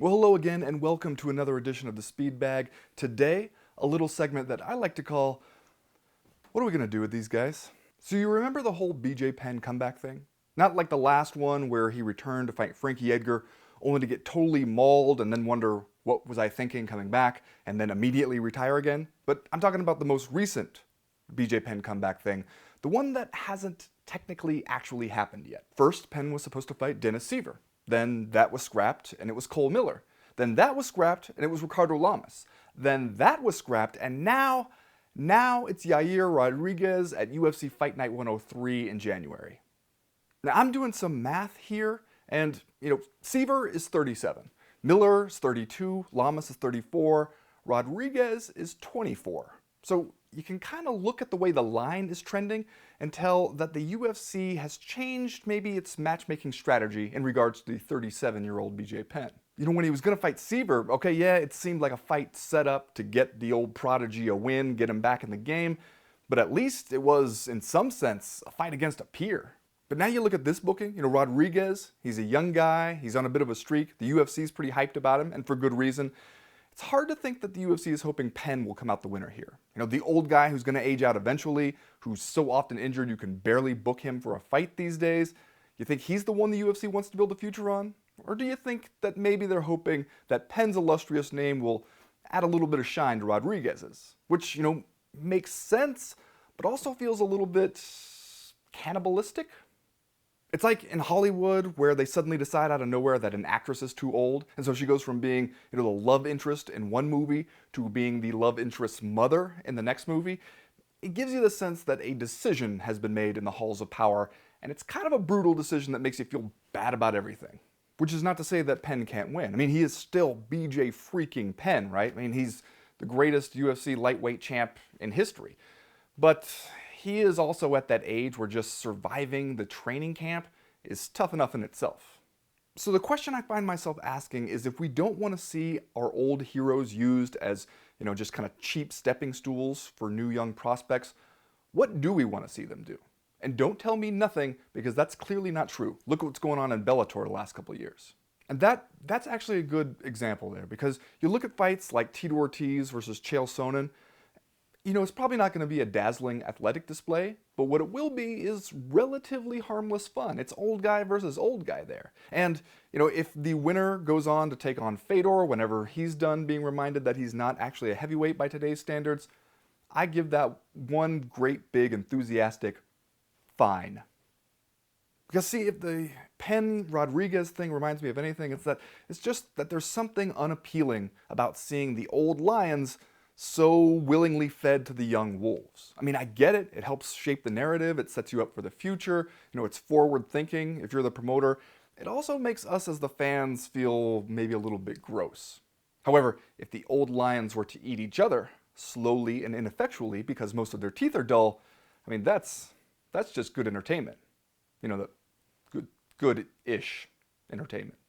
Well, hello again, and welcome to another edition of the Speed Bag. Today, a little segment that I like to call, what are we going to do with these guys? So you remember the whole BJ Penn comeback thing? Not like the last one where he returned to fight Frankie Edgar, only to get totally mauled and then wonder, what was I thinking coming back, and then immediately retire again? But I'm talking about the most recent BJ Penn comeback thing, the one that hasn't technically actually happened yet. First, Penn was supposed to fight Dennis Siver. Then that was scrapped, and it was Cole Miller. Then that was scrapped, and it was Ricardo Lamas. Then that was scrapped, and now it's Yair Rodriguez at UFC Fight Night 103 in January. Now, I'm doing some math here, and, Siver is 37. Miller is 32. Lamas is 34. Rodriguez is 24. So you can kind of look at the way the line is trending and tell that the UFC has changed maybe its matchmaking strategy in regards to the 37-year-old BJ Penn. When he was going to fight Siver, okay, yeah, it seemed like a fight set up to get the old prodigy a win, get him back in the game, but at least it was, in some sense, a fight against a peer. But now you look at this booking, Rodriguez, he's a young guy, he's on a bit of a streak, the UFC's pretty hyped about him, and for good reason. It's hard to think that the UFC is hoping Penn will come out the winner here. The old guy who's going to age out eventually, who's so often injured you can barely book him for a fight these days. You think he's the one the UFC wants to build a future on? Or do you think that maybe they're hoping that Penn's illustrious name will add a little bit of shine to Rodriguez's? Which, makes sense, but also feels a little bit cannibalistic. It's like in Hollywood where they suddenly decide out of nowhere that an actress is too old, and so she goes from being, the love interest in one movie to being the love interest's mother in the next movie. It gives you the sense that a decision has been made in the halls of power, and it's kind of a brutal decision that makes you feel bad about everything. Which is not to say that Penn can't win. He is still BJ freaking Penn, right? He's the greatest UFC lightweight champ in history. But he is also at that age where just surviving the training camp is tough enough in itself. So the question I find myself asking is, if we don't want to see our old heroes used as, just kind of cheap stepping stools for new young prospects, what do we want to see them do? And don't tell me nothing, because that's clearly not true. Look at what's going on in Bellator the last couple of years. And that's actually a good example there, because you look at fights like Tito Ortiz versus Chael Sonnen, it's probably not going to be a dazzling athletic display, but what it will be is relatively harmless fun. It's old guy versus old guy there. And, if the winner goes on to take on Fedor whenever he's done being reminded that he's not actually a heavyweight by today's standards, I give that one great big enthusiastic fine. Because see, if the Penn Rodriguez thing reminds me of anything, it's just that there's something unappealing about seeing the old lions so willingly fed to the young wolves. I get it. It helps shape the narrative. It sets you up for the future. It's forward thinking if you're the promoter. It also makes us as the fans feel maybe a little bit gross. However, if the old lions were to eat each other slowly and ineffectually because most of their teeth are dull, that's just good entertainment. The good-ish entertainment.